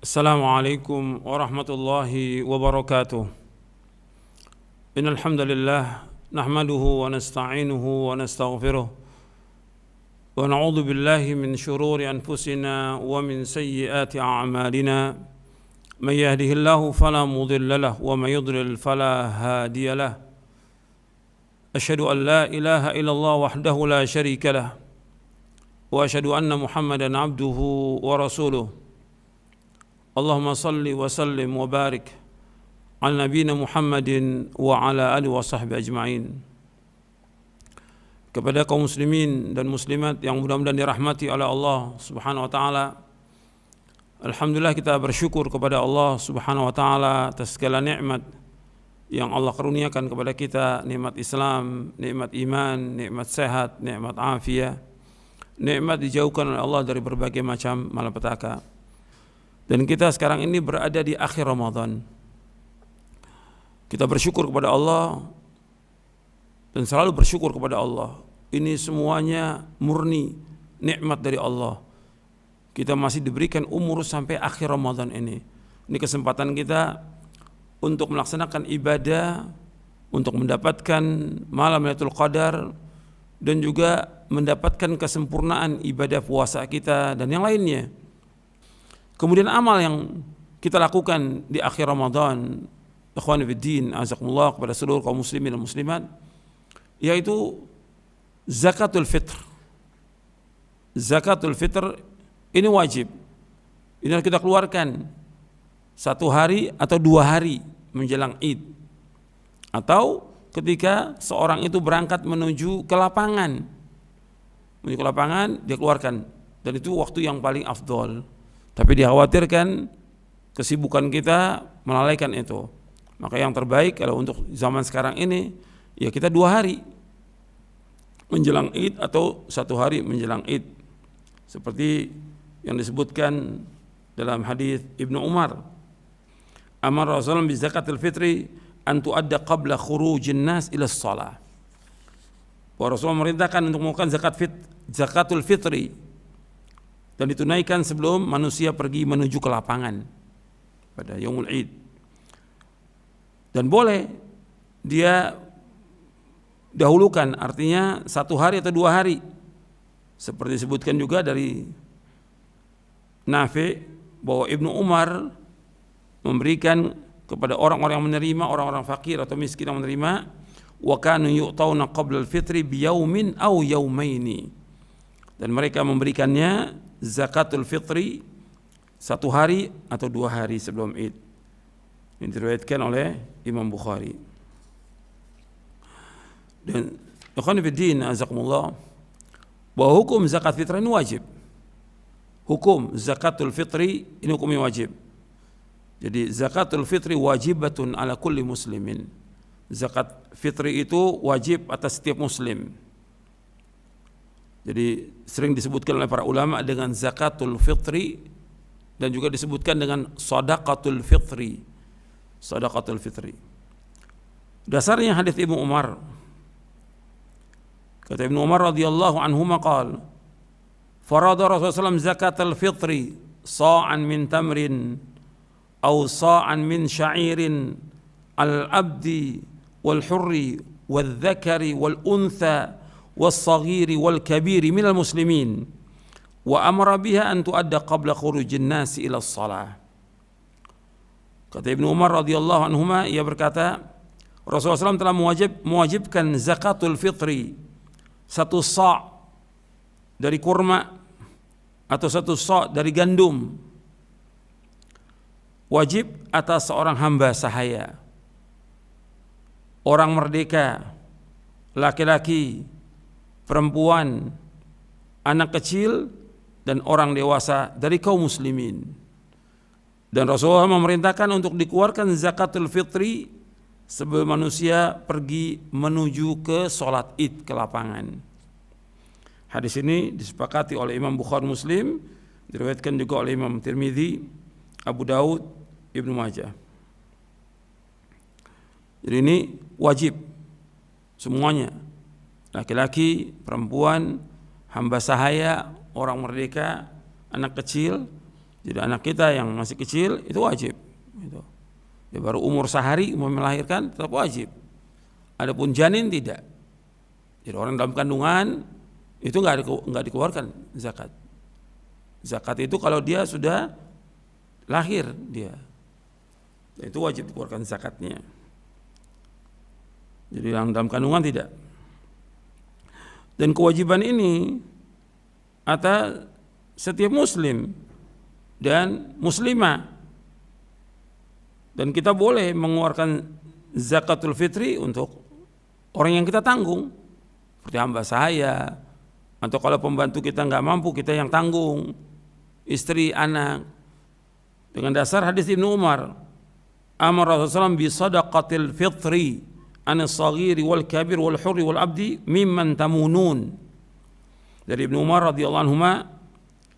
Assalamualaikum warahmatullahi wabarakatuh. Innal hamdalillah nahmaduhu wa nasta'inuhu wa nastaghfiruh wa na'udzu billahi min shururi anfusina wa min sayyiati a'malina. May yahdihillahu fala mudilla lahu wa may yudlil fala hadiya lahu. Asyhadu an la ilaha illallah wahdahu la syarika lahu wa asyhadu anna Muhammadan abduhu wa rasuluh. Allahumma salli wa sallim wa barik ala nabiyina Muhammadin wa ala alihi wa sahbihi ajma'in. Kepada kaum muslimin dan muslimat yang mudah-mudahan dirahmati oleh Allah Subhanahu wa taala. Alhamdulillah, kita bersyukur kepada Allah Subhanahu wa taala atas segala nikmat yang Allah karuniakan kepada kita, nikmat Islam, nikmat iman, nikmat sehat, nikmat afiat, nikmat dijauhkan oleh Allah dari berbagai macam malapetaka. Dan kita sekarang ini berada di akhir Ramadan. Kita bersyukur kepada Allah dan selalu bersyukur kepada Allah. Ini semuanya murni nikmat dari Allah. Kita masih diberikan umur sampai akhir Ramadan ini. Ini kesempatan kita untuk melaksanakan ibadah, untuk mendapatkan malam Lailatul Qadar, dan juga mendapatkan kesempurnaan ibadah puasa kita dan yang lainnya. Kemudian amal yang kita lakukan di akhir Ramadan, ikhwani fiddin, azakumullah, kepada seluruh kaum muslimin dan muslimat, yaitu zakatul fitr. Zakatul fitr ini wajib. Ini harus kita keluarkan 1 hari atau 2 hari menjelang Id, atau ketika seorang itu berangkat menuju ke lapangan. Menuju ke lapangan dia keluarkan, dan itu waktu yang paling afdol. Tapi dikhawatirkan kesibukan kita melalaikan itu. Maka yang terbaik kalau untuk zaman sekarang ini, ya kita 2 hari menjelang Id atau 1 hari menjelang Id. Seperti yang disebutkan dalam hadis Ibnu Umar, amar Rasulullah bi zakatil fitri an tuadda qabla khurujin nas ila shalah. Rasulullah memerintahkan untuk melakukan zakatul fitri dan ditunaikan sebelum manusia pergi menuju ke lapangan pada Yaumul Id. Dan boleh dia dahulukan, artinya 1 hari atau 2 hari, seperti disebutkan juga dari Nafi bahwa Ibnu Umar memberikan kepada orang-orang yang menerima, orang-orang fakir atau miskin yang menerima, wa kanu yu'tauna qabla al-fitri biyaumin aw yaumaini, dan mereka memberikannya zakatul fitri 1 hari atau 2 hari sebelum Id. Ini diriwayatkan oleh Imam Bukhari. Dan ikhwan fillah azakumullah, bahwa hukum zakat fitrah ini wajib. Hukum zakatul fitri ini hukumnya wajib. Jadi zakatul fitri wajibatun ala kulli muslimin. Zakat fitri itu wajib atas setiap muslim. Jadi sering disebutkan oleh para ulama dengan zakatul fitri, dan juga disebutkan dengan shadaqatul fitri. Shadaqatul fitri. Dasarnya hadis Ibnu Umar. Kata Ibnu Umar radhiyallahu anhu maqal, farada Rasulullah SAW zakatul fitri sa'an min tamrin aw sa'an min sya'irin al-abdi wal hurri wal dhakari wal untha was-saghiri wal-kabiri minal muslimin wa amara biha an tuadda qabla khurujin nasi ila shalah. Kata Ibnu Umar radhiyallahu anhuma, ia berkata, Rasulullah SAW telah mewajibkan zakatul fitri 1 sa' dari kurma atau 1 sa' dari gandum, wajib atas seorang hamba sahaya, orang merdeka, laki-laki, perempuan, anak kecil, dan orang dewasa dari kaum muslimin. Dan Rasulullah memerintahkan untuk dikeluarkan zakatul fitri sebelum manusia pergi menuju ke sholat Id, ke lapangan. Hadis ini disepakati oleh Imam Bukhari Muslim, diriwayatkan juga oleh Imam Tirmidzi, Abu Daud, Ibnu Majah. Jadi ini wajib semuanya, laki-laki, perempuan, hamba sahaya, orang merdeka, anak kecil, Jadi anak kita yang masih kecil itu wajib. Gitu. Dia baru umur sehari mau melahirkan tetap wajib. Adapun janin tidak. Jadi orang dalam kandungan itu nggak dikeluarkan zakat. Zakat itu kalau dia sudah lahir dia, itu wajib dikeluarkan zakatnya. Jadi yang dalam kandungan tidak. Dan kewajiban ini atas setiap muslim dan muslimah. Dan kita boleh mengeluarkan zakatul fitri untuk orang yang kita tanggung, seperti hamba sahaya, atau kalau pembantu kita nggak mampu kita yang tanggung, istri, anak. Dengan dasar hadis Ibnu Umar, amar Rasulullah bi sadaqatil fitri anis saghiri wal kabir wal hurri wal abdi mimman tamunun. Dari Ibnu Umar radhiyallahu anhu,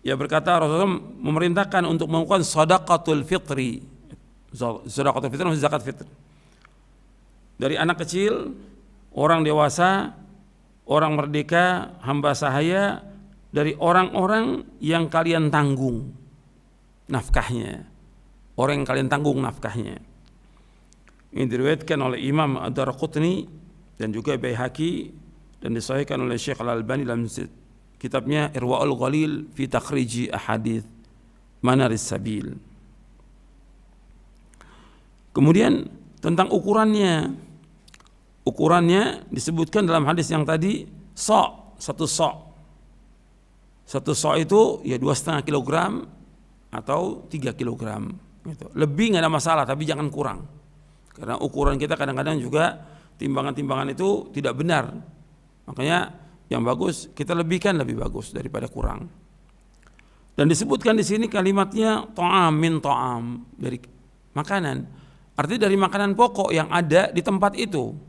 ia berkata Rasulullah memerintahkan untuk melakukan sadaqatul fitri. Sadaqatul fitri maksudnya zakat fitri. Dari anak kecil, orang dewasa, orang merdeka, hamba sahaya, dari orang-orang yang kalian tanggung nafkahnya. Orang yang kalian tanggung nafkahnya. Ini diriwayatkan oleh Imam Ad-Darqutni dan juga Baihaqi dan disahihkan oleh Syekh Al-Albani dalam kitabnya Irwaul Ghalil fi Takhriji Ahadits Manaris Sabil. Kemudian tentang ukurannya. Ukurannya disebutkan dalam hadis yang tadi satu sok itu ya 2,5 kilogram atau 3 kilogram gitu. Lebih nggak ada masalah, tapi jangan kurang, karena ukuran kita kadang-kadang juga timbangan-timbangan itu tidak benar. Makanya yang bagus kita lebihkan, lebih bagus daripada kurang. Dan disebutkan di sini kalimatnya ta'am min ta'am, dari makanan, artinya dari makanan pokok yang ada di tempat itu.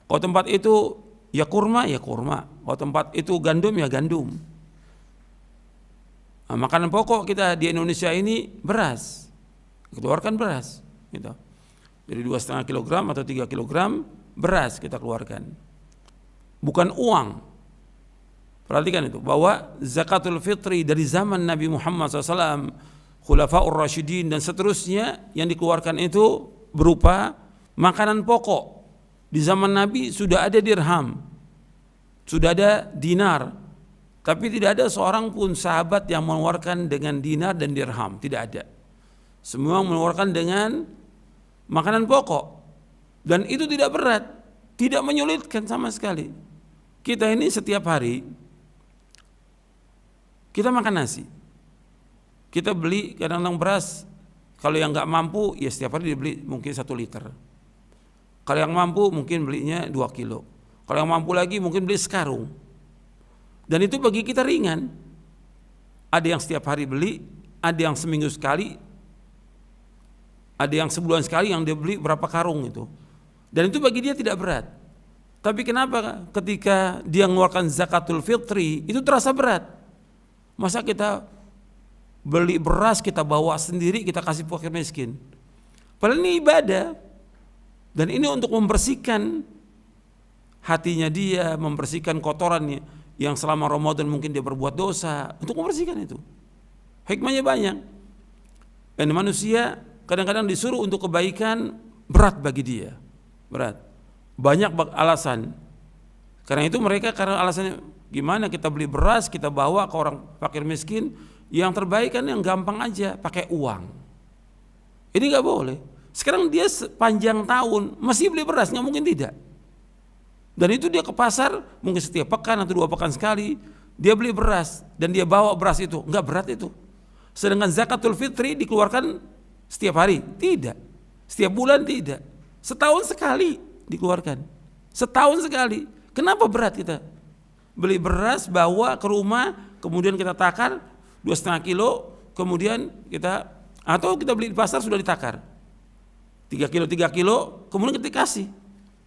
Kalau tempat itu ya kurma, ya kurma. Kalau tempat itu gandum, ya gandum. Nah, makanan pokok kita di Indonesia ini beras, keluarkan beras, gitu. Jadi 2,5 kilogram atau 3 kilogram beras kita keluarkan, bukan uang. Perhatikan itu, bahwa zakatul fitri dari zaman Nabi Muhammad SAW, Khulafaur Rasyidin dan seterusnya yang dikeluarkan itu berupa makanan pokok. Di zaman Nabi sudah ada dirham, sudah ada dinar, tapi tidak ada seorang pun sahabat yang mengeluarkan dengan dinar dan dirham, tidak ada. Semua mengeluarkan dengan makanan pokok, dan itu tidak berat, tidak menyulitkan sama sekali. Kita ini setiap hari kita makan nasi, kita beli kadang-kadang beras. Kalau yang nggak mampu ya setiap hari dibeli mungkin 1 liter. Kalau yang mampu mungkin belinya 2 kilo. Kalau yang mampu lagi mungkin beli sekarung. Dan itu bagi kita ringan. Ada yang setiap hari beli, ada yang seminggu sekali, ada yang sebulan sekali yang dia beli berapa karung itu. Dan itu bagi dia tidak berat. Tapi kenapa ketika dia mengeluarkan zakatul fitri itu terasa berat? Masa kita beli beras kita bawa sendiri kita kasih fakir miskin? Padahal ini ibadah. Dan ini untuk membersihkan hatinya dia, membersihkan kotorannya yang selama Ramadan mungkin dia berbuat dosa, untuk membersihkan itu. Hikmahnya banyak. Dan manusia kadang-kadang disuruh untuk kebaikan berat bagi dia. Berat. Banyak alasan. Karena itu mereka karena alasannya gimana kita beli beras, kita bawa ke orang fakir miskin, yang terbaik kan yang gampang aja, pakai uang. Ini gak boleh. Sekarang dia sepanjang tahun masih beli beras, nggak mungkin tidak. Dan itu dia ke pasar mungkin setiap pekan atau 2 pekan sekali dia beli beras dan dia bawa beras itu, nggak berat itu. Sedangkan zakatul fitri dikeluarkan setiap hari, tidak. Setiap bulan tidak. Setahun sekali dikeluarkan. Setahun sekali. Kenapa berat kita? Beli beras bawa ke rumah, kemudian kita takar 2,5 kilo, kemudian kita atau kita beli di pasar sudah ditakar. 3 kilo, kemudian kita kasih.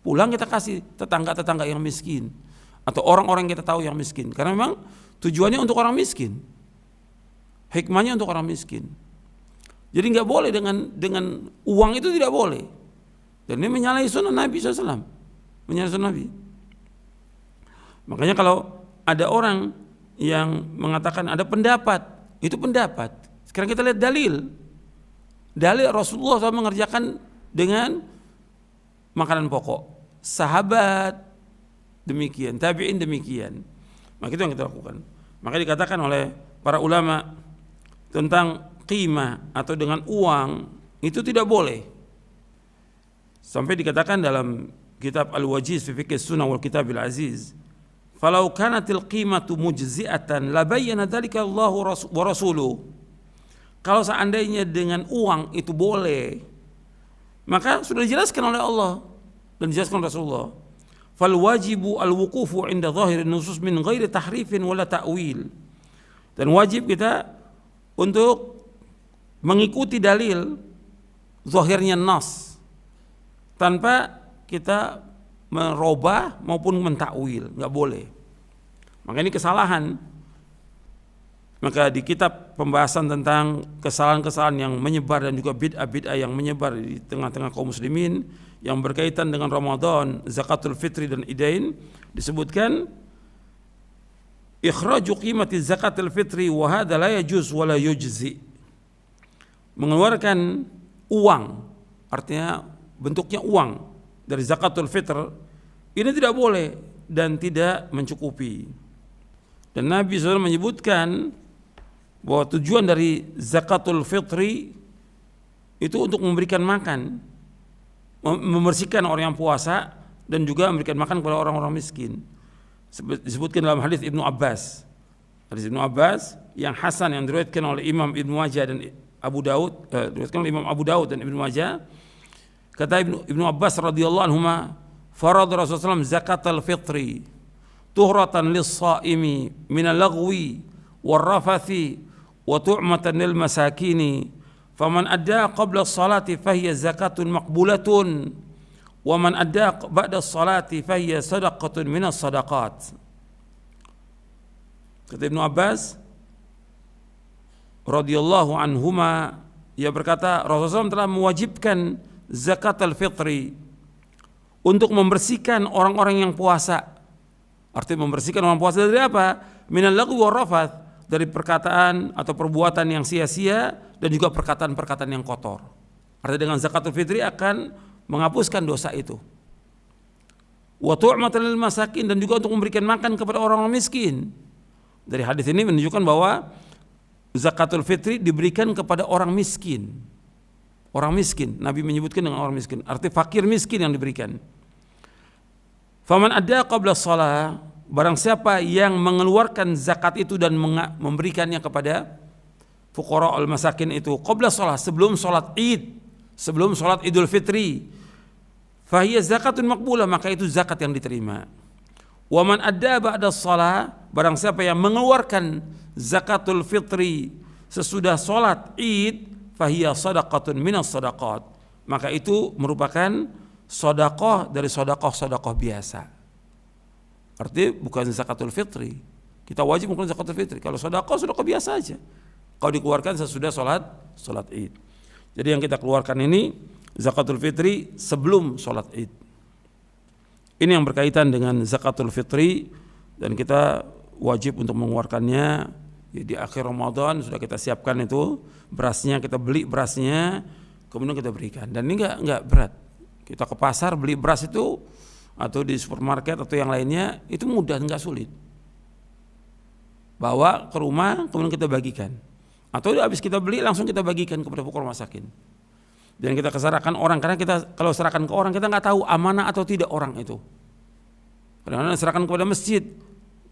Pulang kita kasih tetangga-tetangga yang miskin atau orang-orang yang kita tahu yang miskin. Karena memang tujuannya untuk orang miskin. Hikmahnya untuk orang miskin. Jadi nggak boleh dengan uang itu, tidak boleh. Dan ini menyalahi sunnah Nabi SAW. Menyalahi sunnah Nabi. Makanya kalau ada orang yang mengatakan ada pendapat, itu pendapat. Sekarang kita lihat dalil Rasulullah SAW mengerjakan dengan makanan pokok, sahabat demikian, tabi'in demikian. Maka itu yang kita lakukan. Maka dikatakan oleh para ulama tentang qimah atau dengan uang itu tidak boleh. Sampai dikatakan dalam kitab Al-Wajiz fi Fiqh Sunnah wal Kitabil Aziz, "Falau kanatil qimatu mujzi'atan la bayyana dzalika Allahu wa rasuluhu." Kalau seandainya dengan uang itu boleh, maka sudah dijelaskan oleh Allah dan dijelaskan Rasulullah. Fal wajibu al-wuqufu 'inda zahirin nusus min ghairi tahrifin wala ta'wil. Dan wajib kita untuk mengikuti dalil zahirnya nas tanpa kita merubah maupun mentakwil, enggak boleh. Maka ini kesalahan. Maka di kitab pembahasan tentang kesalahan-kesalahan yang menyebar dan juga bid'ah-bid'ah yang menyebar di tengah-tengah kaum muslimin yang berkaitan dengan Ramadan, zakatul fitri dan idain, disebutkan ikhraju qimati zakatul fitri wa hadha la yajuz wa la yujzi. Mengeluarkan uang, artinya bentuknya uang dari zakatul fitr, ini tidak boleh dan tidak mencukupi. Dan Nabi SAW menyebutkan bahwa tujuan dari zakatul fitri itu untuk memberikan makan, membersihkan orang yang puasa dan juga memberikan makan kepada orang-orang miskin. Disebutkan dalam hadis Ibnu Abbas. Hadis Ibnu Abbas yang hasan yang diriwayatkan oleh Imam Ibnu Majah dan Abu Daud, diriwayatkan oleh Imam Abu Daud dan Ibnu Majah. Kata Ibnu Abbas radhiyallahu anhuma, farad Rasulullah SAW zakatul fitri tuhratan lis-shaimi min al-laghwi war-rafathi wa tu'matan lil masakini faman adda qabla as-salati fahiya zakatun maqbulatun wa man adda ba'da as-salati fahiya sadaqatun min as-sadaqat. Kata Ibnu Abbas radhiyallahu anhuma, ia berkata Rasulullah SAW telah mewajibkan zakat al-fitri untuk membersihkan orang-orang yang puasa. Artinya membersihkan orang puasa dari apa? Minal lagwi war rafath, dari perkataan atau perbuatan yang sia-sia dan juga perkataan-perkataan yang kotor. Artinya dengan zakatul fitri akan menghapuskan dosa itu. Wa tu'matan lil masakin, dan juga untuk memberikan makan kepada orang-orang miskin. Dari hadis ini menunjukkan bahwa zakatul fitri diberikan kepada orang miskin. Orang miskin, Nabi menyebutkan dengan orang miskin, arti fakir miskin yang diberikan. Faman adda qabla shalah, barang siapa yang mengeluarkan zakat itu dan memberikannya kepada fuqara al-masakin itu qabla shalah, sebelum salat Id, sebelum salat Idul Fitri, fahiya zakatun maqbulah, maka itu zakat yang diterima. Wa man adda ba'da shalah, barang siapa yang mengeluarkan zakatul fitri sesudah salat Id, fahiya sadaqatun minas sadaqat, maka itu merupakan sedekah dari sedekah biasa. Artinya bukan zakatul fitri. Kita wajib melakukan zakatul fitri. Kalau sedekah biasa aja. Kalau dikeluarkan sesudah salat Id. Jadi yang kita keluarkan ini zakatul fitri sebelum salat Id. Ini yang berkaitan dengan zakatul fitri, dan kita wajib untuk mengeluarkannya ya, di akhir Ramadan sudah kita siapkan itu berasnya, kita beli berasnya, kemudian kita berikan. Dan ini enggak berat. Kita ke pasar beli beras itu atau di supermarket atau yang lainnya, itu mudah, enggak sulit. Bawa ke rumah kemudian kita bagikan. Atau habis kita beli langsung kita bagikan kepada fuqara masakin. Dan kita serahkan orang, karena kita kalau serahkan ke orang kita enggak tahu amanah atau tidak orang itu. Kadang-kadang serahkan kepada masjid,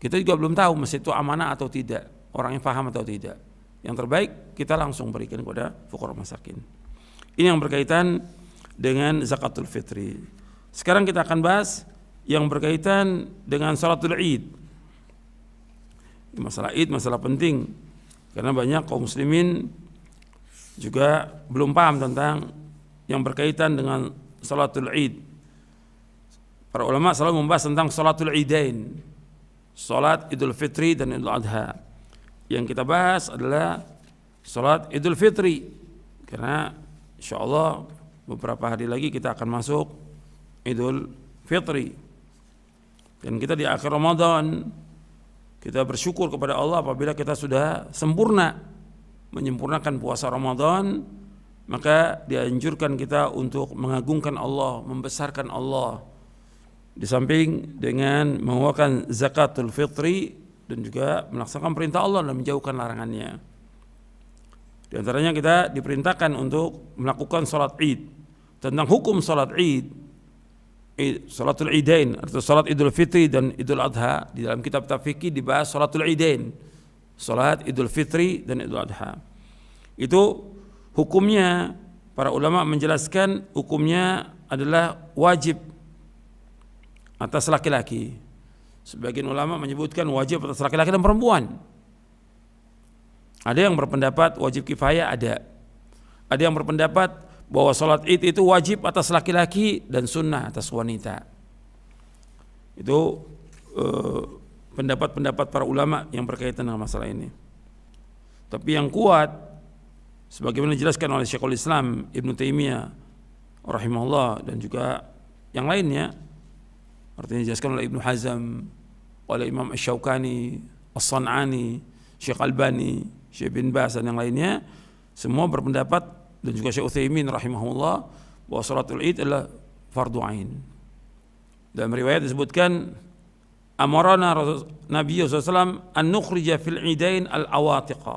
kita juga belum tahu masjid itu amanah atau tidak, orangnya paham atau tidak. Yang terbaik kita langsung berikan kepada fuqara masakin. Ini yang berkaitan dengan zakatul fitri. Sekarang kita akan bahas yang berkaitan dengan salatul Id. Masalah Id, masalah penting, karena banyak kaum muslimin juga belum paham tentang yang berkaitan dengan salatul Id. Para ulama selalu membahas tentang salatul Idain, salat Idul Fitri dan Idul Adha. Yang kita bahas adalah salat Idul Fitri, karena insyaallah beberapa hari lagi kita akan masuk Idul Fitri, dan kita di akhir Ramadan kita bersyukur kepada Allah apabila kita sudah sempurna menyempurnakan puasa Ramadan, maka dianjurkan kita untuk mengagungkan Allah, membesarkan Allah. Di samping dengan mengeluarkan zakatul fitri dan juga melaksanakan perintah Allah dan menjauhkan larangannya. Di antaranya kita diperintahkan untuk melakukan salat Id. Tentang hukum salat Id, salatul Idain atau salat Idul Fitri dan Idul Adha, di dalam kitab fikih dibahas salatul Idain, salat Idul Fitri dan Idul Adha. Itu hukumnya, para ulama menjelaskan hukumnya adalah wajib atas laki-laki. Sebagian ulama menyebutkan wajib atas laki-laki dan perempuan. Ada yang berpendapat wajib kifayah, ada yang berpendapat bahwa salat Id itu wajib atas laki-laki dan sunnah atas wanita. Itu pendapat-pendapat para ulama yang berkaitan dengan masalah ini. Tapi yang kuat, sebagaimana dijelaskan oleh Syekhul Islam Ibnu Taimiyah rahimahullah dan juga yang lainnya, artinya dijelaskan oleh Ibnu Hazm, oleh Imam Asy-Syaukani, As-San'ani, Syekh Albani, Syekh bin Baz dan yang lainnya, semua berpendapat, dan juga Syekh Utsaimin rahimahullah, bahwa salatul Id adalah fardu ain. Dalam riwayat disebutkan, amarana Nabi sallallahu alaihi wasallam an nukhrija fil idain al-awatiqa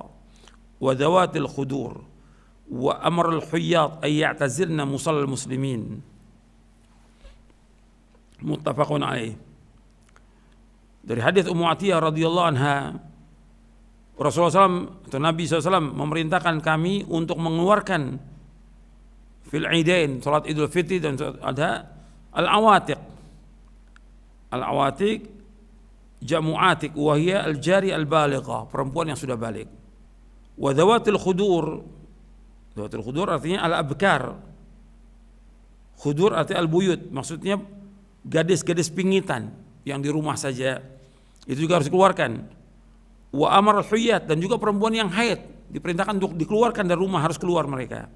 wa dawatil khudur wa amar al-huyyat ay ya'tazilna musallal muslimin. Muttafaqun alaih. Dari hadis Ummu Atiyah radhiyallahu anha, Rasulullah SAW atau Nabi SAW memerintahkan kami untuk mengeluarkan fil idain, salat Idul Fitri dan salat Adha, al-awatiq. Al-awatiq jamu atik wa hiya al-jari al-baligha, perempuan yang sudah balik. Wa dawatil khudur, dawatil khudur artinya al-abkar. Khudur artinya al-buyut, maksudnya gadis-gadis pingitan yang di rumah saja, itu juga harus dikeluarkan. Wa amar al-huyat, dan juga perempuan yang haid diperintahkan untuk dikeluarkan dari rumah, harus keluar mereka.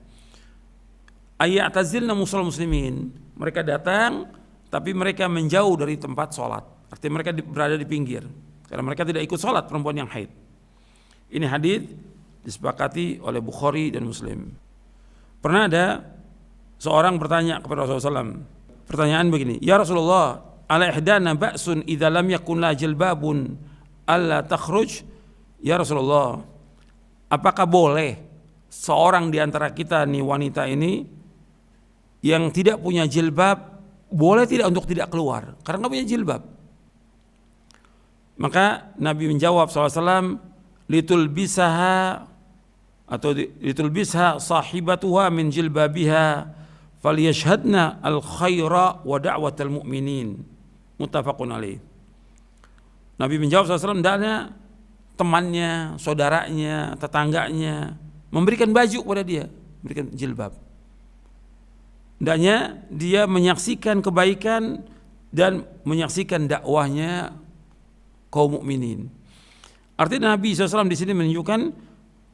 Ayatazilna musal muslimin, mereka datang tapi mereka menjauh dari tempat sholat, artinya mereka berada di pinggir karena mereka tidak ikut sholat, perempuan yang haid. Ini hadis disepakati oleh Bukhari dan Muslim. Pernah ada seorang bertanya kepada Rasulullah SAW, pertanyaan begini, ya Rasulullah, ala ihdana ba'sun idza lam yakun la jilbabun alla takhruj. Ya Rasulullah, apakah boleh seorang di antara kita nih, wanita ini yang tidak punya jilbab, boleh tidak untuk tidak keluar karena nggak punya jilbab? Maka Nabi menjawab SAW, litulbisaha atau litulbisha sahibatuha min jilbabiha falyashhadna al-khaira wa da'watal mu'minin. Muttafaqun alaih. Nabi menjawab SAW, hendaknya temannya, saudaranya, tetangganya memberikan baju kepada dia, memberikan jilbab. Hendaknya dia menyaksikan kebaikan dan menyaksikan dakwahnya kaum mukminin. Artinya Nabi SAW di sini menunjukkan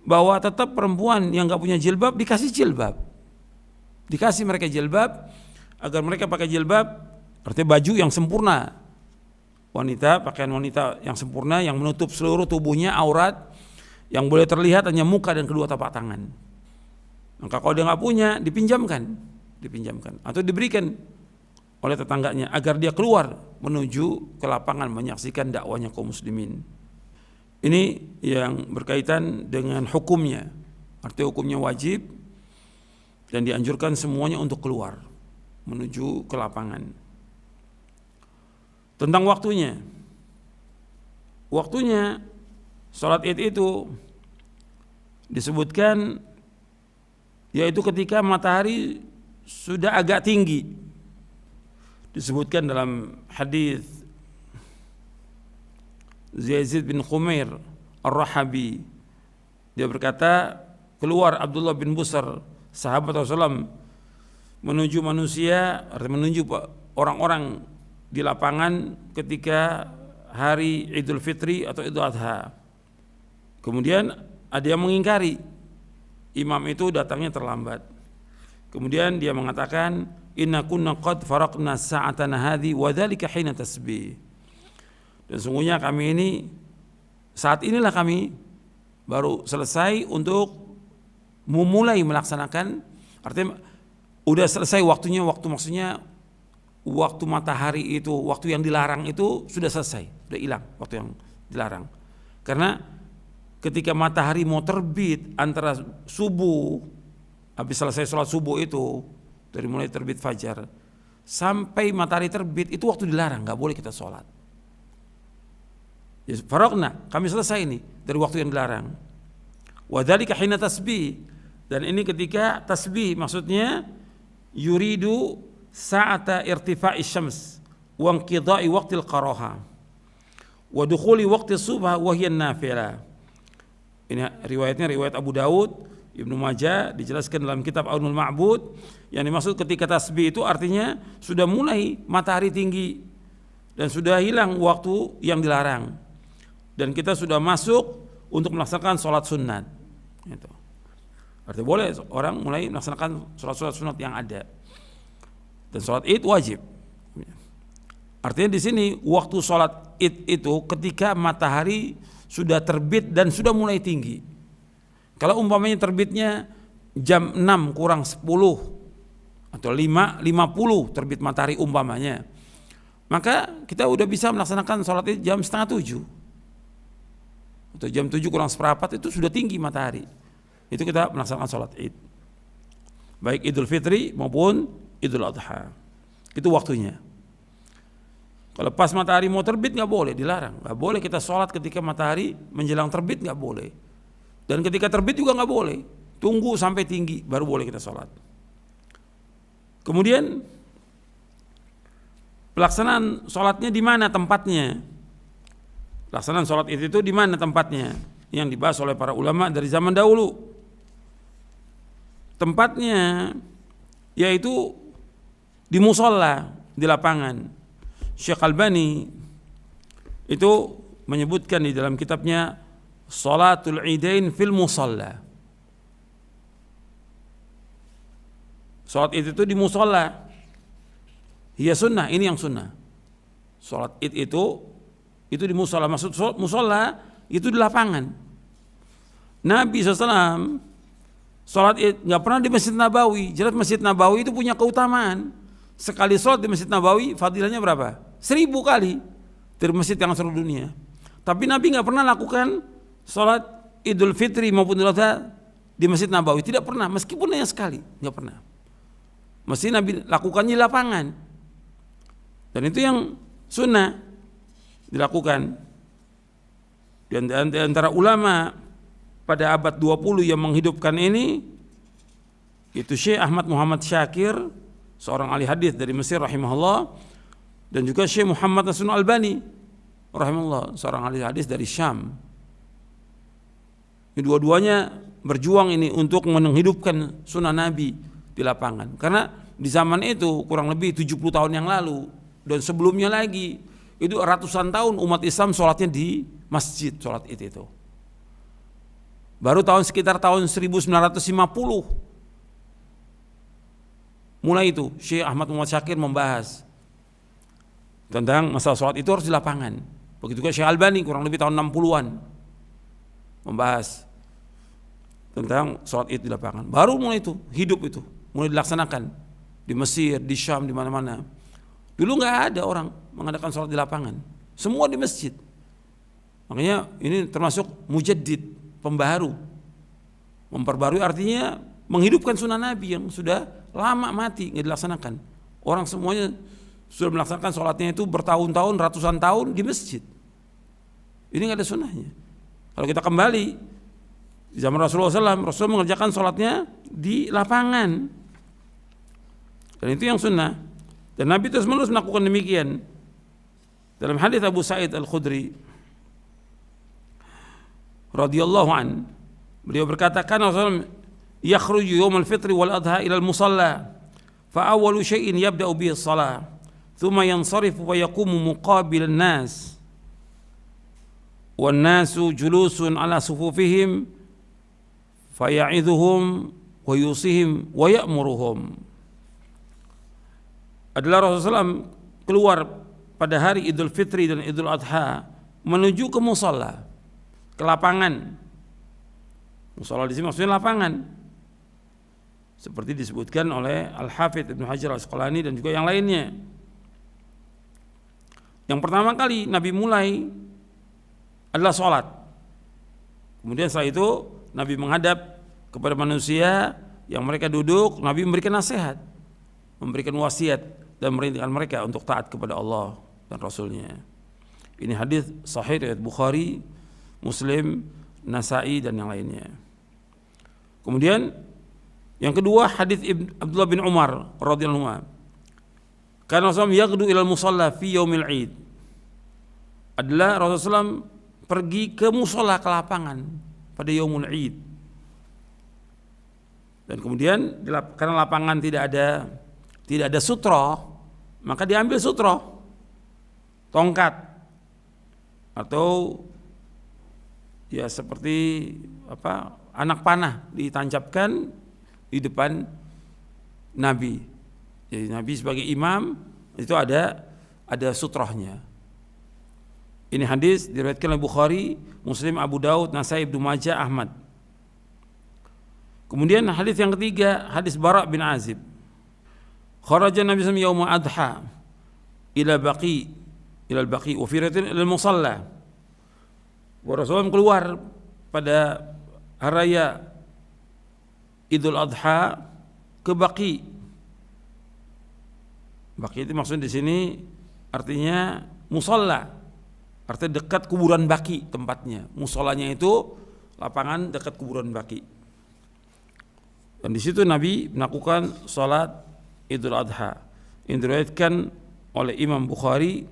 bahwa tetap perempuan yang nggak punya jilbab dikasih jilbab, dikasih mereka jilbab agar mereka pakai jilbab, artinya baju yang sempurna. Wanita, pakaian wanita yang sempurna yang menutup seluruh tubuhnya, aurat, yang boleh terlihat hanya muka dan kedua tapak tangan. Maka kalau dia nggak punya, dipinjamkan atau diberikan oleh tetangganya agar dia keluar menuju ke lapangan menyaksikan dakwahnya kaum muslimin. Ini yang berkaitan dengan hukumnya, artinya hukumnya wajib dan dianjurkan semuanya untuk keluar menuju ke lapangan. Tentang waktunya salat Id itu disebutkan yaitu ketika matahari sudah agak tinggi. Disebutkan dalam hadis Yazid bin Khumair Ar-Rahabi, dia berkata, keluar Abdullah bin Busar, sahabat Rasulullah, menuju manusia, artinya menuju orang-orang di lapangan ketika hari Idul Fitri atau Idul Adha. Kemudian ada yang mengingkari, imam itu datangnya terlambat. Kemudian dia mengatakan, inna kunna qad faraqna sa'atana hadhi wa dzalika hina tasbih. Dan sungguhnya kami ini, saat inilah kami baru selesai untuk memulai melaksanakan, artinya udah selesai waktunya, maksudnya waktu matahari itu, waktu yang dilarang itu sudah selesai, sudah hilang waktu yang dilarang. Karena ketika matahari mau terbit antara subuh, habis selesai sholat subuh itu, dari mulai terbit fajar sampai matahari terbit itu waktu dilarang, nggak boleh kita sholat. Ya, faragna, kami selesai ini dari waktu yang dilarang. Wa dzalika hina tasbih, dan ini ketika tasbih, maksudnya yuridu sa'ata irtifa'i syams wa inqidha'i waqtil qaraha wa dukhuli waqti subha wa hiya nafilah. Ini riwayatnya riwayat Abu Daud, Ibnu Majah, dijelaskan dalam kitab Aunul Ma'bud. Yang dimaksud ketika tasbih itu artinya sudah mulai matahari tinggi dan sudah hilang waktu yang dilarang, dan kita sudah masuk untuk melaksanakan sholat sunat. Itu artinya boleh orang mulai melaksanakan sholat sunat yang ada, dan sholat id wajib. Artinya di sini waktu sholat id itu ketika matahari sudah terbit dan sudah mulai tinggi. Kalau umpamanya terbitnya jam 6 kurang 10 atau 5.50 terbit matahari umpamanya, maka kita udah bisa melaksanakan sholat id jam setengah 7 atau jam 7 kurang seperempat, itu sudah tinggi matahari. Itu kita melaksanakan sholat id, baik Idul Fitri maupun Idul Adha. Itu waktunya. Kalau pas matahari mau terbit nggak boleh, dilarang. Nggak boleh kita sholat ketika matahari menjelang terbit, nggak boleh. Dan ketika terbit juga nggak boleh. Tunggu sampai tinggi baru boleh kita sholat. Kemudian pelaksanaan sholatnya di mana tempatnya? Pelaksanaan sholat itu di mana tempatnya? Yang dibahas oleh para ulama dari zaman dahulu. Tempatnya yaitu di musola, di lapangan. Syekh Albani itu menyebutkan di dalam kitabnya Salatul Idain fil Musalla. Salat id itu di musola. Hiya sunnah, ini yang sunnah. Salat id itu di musola. Maksud musola itu di lapangan. Nabi SAW salat id nggak pernah di Masjid Nabawi. Jelas Masjid Nabawi itu punya keutamaan. Sekali salat di Masjid Nabawi fadilahnya berapa? 1000 kali dari masjid yang seluruh dunia. Tapi Nabi nggak pernah lakukan salat Idul Fitri maupun Idul Adha di Masjid Nabawi, tidak pernah, meskipun hanya sekali, nggak pernah. Mesti Nabi lakukannya di lapangan, dan itu yang sunnah dilakukan. Dan di antara ulama pada abad 20 yang menghidupkan ini itu Syekh Ahmad Muhammad Syakir, seorang ahli hadis dari Mesir rahimahullah, dan juga Syekh Muhammad Nasrul Albani rahimahullah, seorang ahli hadis dari Syam. Dua-duanya berjuang ini untuk menghidupkan sunnah Nabi di lapangan. Karena di zaman itu kurang lebih 70 tahun yang lalu dan sebelumnya lagi itu ratusan tahun umat Islam sholatnya di masjid, sholat id itu. Baru sekitar tahun 1950 mulai itu Syekh Ahmad Muhammad Syakir membahas tentang masalah sholat itu harus di lapangan. Begitu juga Syekh Albani kurang lebih tahun 60-an membahas tentang sholat id di lapangan. Baru mulai itu hidup, itu mulai dilaksanakan di Mesir, di Syam, di mana-mana. Dulu nggak ada orang mengadakan sholat di lapangan, semua di masjid. Makanya ini termasuk mujaddid, pembaharu. Memperbarui artinya menghidupkan sunnah Nabi yang sudah lama mati nggak dilaksanakan. Orang semuanya sudah melaksanakan sholatnya itu bertahun-tahun, ratusan tahun di masjid. Ini nggak ada sunnahnya. Kalau kita kembali di zaman Rasulullah SAW, Rasul mengerjakan sholatnya di lapangan, dan itu yang sunnah. Dan Nabi terus-menerus melakukan demikian. Dalam hadis Abu Sa'id Al-Khudri radhiyallahu an, beliau berkata, "Kana Rasulullah yakhruju yawm al-fitri wal adha ila al-musalla, fa awwalu syai'in yabda'u bihi as-salah, thumma yansarifu wa yaqumu muqabil an-nas, wan nasu julusun ala sufufihim, fa ya'idhuhum wa yusihim wa ya'muruhum." Adalah Rasulullah SAW keluar pada hari Idul Fitri dan Idul Adha menuju ke musalla, ke lapangan. Musola di sini maksudnya lapangan. Seperti disebutkan oleh Al-Hafidz Ibnu Hajar Al-Asqalani dan juga yang lainnya. Yang pertama kali Nabi mulai adalah sholat. Kemudian setelah itu Nabi menghadap kepada manusia yang mereka duduk, Nabi memberikan nasihat, memberikan wasiat dan merintahkan mereka untuk taat kepada Allah dan Rasulnya. Ini hadis sahih riwayat Bukhari, Muslim, Nasa'i dan yang lainnya. Kemudian yang kedua hadis Abdullah bin Umar radhiyallahu anhu. Karena Rasulullah yaghdu ilal musalla fi yaumil Id. Adalah Rasulullah pergi ke musalla, ke lapangan pada yaumul Id. Dan kemudian karena lapangan tidak ada sutra, maka diambil sutra, tongkat atau ya seperti anak panah ditancapkan di depan Nabi. Jadi Nabi sebagai imam itu ada sutrohnya. Ini hadis diriwayatkan oleh Bukhari, Muslim, Abu Daud, Nasai, Ibnu Majah, Ahmad. Kemudian hadis yang ketiga, hadis Bara bin Azib. Kharaja Nabi sallallahu alaihi wasallam yaum adha ila al-baqi wa fi riwayatin ila al-musalla. Rasulullah keluar pada hari raya Idul Adha ke Baqi. Baqi itu maksudnya di sini artinya musalla. Artinya dekat kuburan Baqi tempatnya. Musallanya itu lapangan dekat kuburan Baqi. Dan di situ Nabi melakukan salat Idul Adha. Ini diriwayatkan oleh Imam Bukhari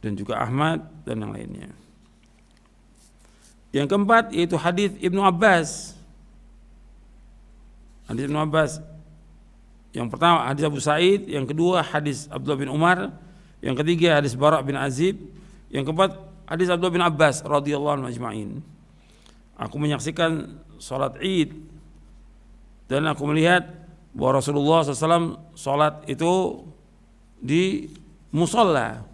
dan juga Ahmad dan yang lainnya. Yang keempat yaitu hadis Ibnu Abbas. Hadis Ibnu Abbas. Yang pertama hadis Abu Sa'id, yang kedua hadis Abdullah bin Umar, yang ketiga hadis Bara bin Azib, yang keempat hadis Abdullah bin Abbas radhiyallahu anhu ajma'in. Aku menyaksikan salat Id dan aku melihat bahwa Rasulullah SAW salat itu di musalla.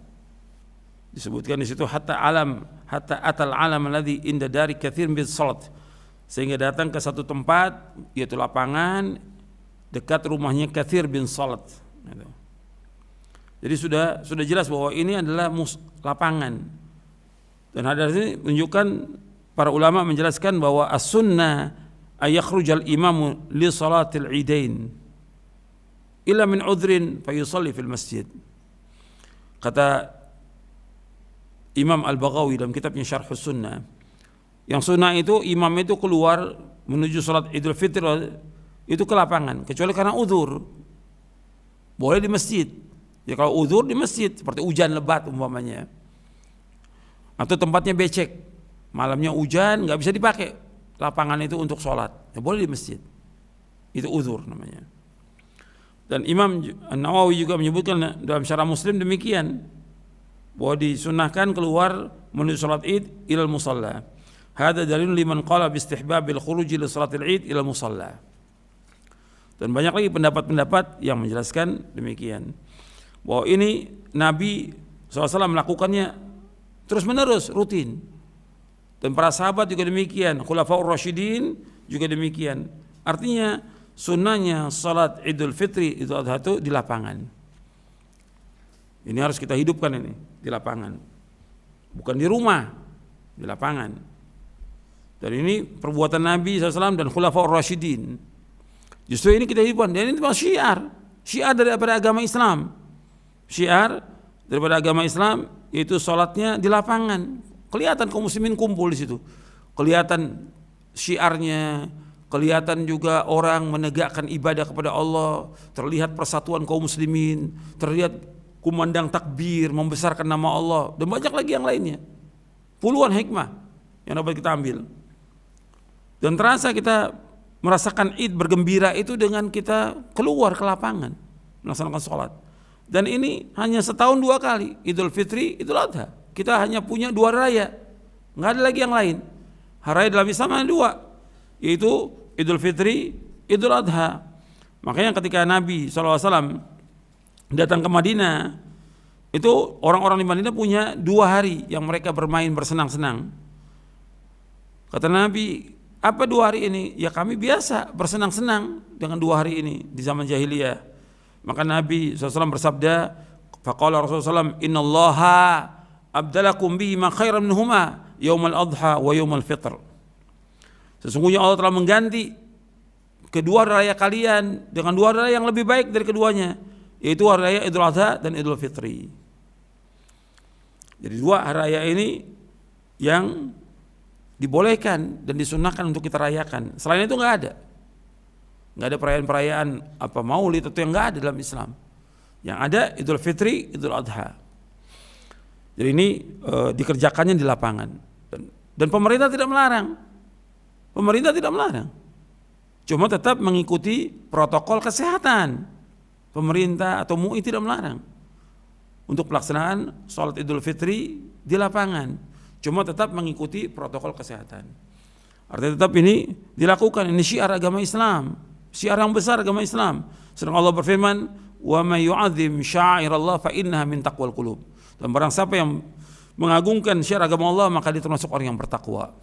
Disebutkan di situ hatta atal alam alladhi inda dari katsir min salat, sehingga datang ke satu tempat yaitu lapangan dekat rumahnya Katsir bin Salat. Jadi sudah jelas bahwa ini adalah lapangan. Dan hadis ini menunjukkan para ulama menjelaskan bahwa as-sunnah ay yakhrujal imamu li salatil idain illa min udhrin fa yusalli fil masjid. Kata Imam Al-Baghawi dalam kitabnya Syarhus Sunnah, yang sunnah itu imam itu keluar menuju salat Idul Fitri itu ke lapangan, kecuali karena uzur. Boleh di masjid. Ya kalau uzur di masjid, seperti hujan lebat umpamanya. Atau tempatnya becek, malamnya hujan nggak bisa dipakai lapangan itu untuk sholat, ya boleh di masjid. Itu uzur namanya. Dan Imam An-Nawawi juga menyebutkan dalam Syarah Muslim demikian, bahwa disunahkan keluar menuju salat Id ilal musalla. Hada dalil liman qala bi istihbabil khuruj li salatil Id ilal musalla. Dan banyak lagi pendapat-pendapat yang menjelaskan demikian, bahwa ini Nabi SAW melakukannya terus menerus, rutin. Dan para sahabat juga demikian, Khulafaur Rasyidin juga demikian. Artinya sunnahnya salat Idul Fitri, Idul Adha itu di lapangan. Ini harus kita hidupkan ini di lapangan, bukan di rumah, di lapangan. Dan ini perbuatan Nabi SAW dan Khulafaur Rasyidin. Justru ini kita hidupkan. Dan ini syiar daripada agama Islam. Syiar daripada agama Islam yaitu salatnya di lapangan. Kelihatan kaum muslimin kumpul di situ. Kelihatan syiarnya, kelihatan juga orang menegakkan ibadah kepada Allah, terlihat persatuan kaum muslimin, terlihat kumandang takbir, membesarkan nama Allah, dan banyak lagi yang lainnya. Puluhan hikmah yang dapat kita ambil. Dan terasa kita merasakan Id bergembira itu dengan kita keluar ke lapangan melaksanakan sholat. Dan ini hanya setahun 2 kali, Idul Fitri, Idul Adha. Kita hanya punya 2 raya, nggak ada lagi yang lain. Hari raya dalam Islam hanya 2, yaitu Idul Fitri, Idul Adha. Makanya ketika Nabi SAW datang ke Madinah, itu orang-orang di Madinah punya 2 hari yang mereka bermain bersenang-senang. Kata Nabi, Apa 2 hari ini? Ya kami biasa bersenang-senang dengan 2 hari ini di zaman jahiliyah. Maka Nabi SAW bersabda, faqala Rasulullah SAW, innallaha abdalakum bihima khairan minhuma yaumal adha wa yaumal fitr. Sesungguhnya Allah telah mengganti kedua hari raya kalian dengan 2 hari raya yang lebih baik dari keduanya, yaitu hari raya Idul Adha dan Idul Fitri. Jadi 2 hari raya ini yang dibolehkan dan disunahkan untuk kita rayakan. Selain itu nggak ada perayaan-perayaan apa Maulid atau yang nggak ada dalam Islam. Yang ada Idul Fitri, Idul Adha. Jadi ini dikerjakannya di lapangan dan pemerintah tidak melarang. Pemerintah tidak melarang, cuma tetap mengikuti protokol kesehatan. Pemerintah atau MUI tidak melarang untuk pelaksanaan sholat Idul Fitri di lapangan, cuma tetap mengikuti protokol kesehatan. Artinya tetap ini dilakukan, ini syiar agama Islam, syiar yang besar agama Islam. Sedang Allah berfirman, wa may yu'azzim sya'airallah fa innaha min taqwal qulub. Dan barang siapa yang mengagungkan syiar agama Allah, maka dia termasuk orang yang bertakwa.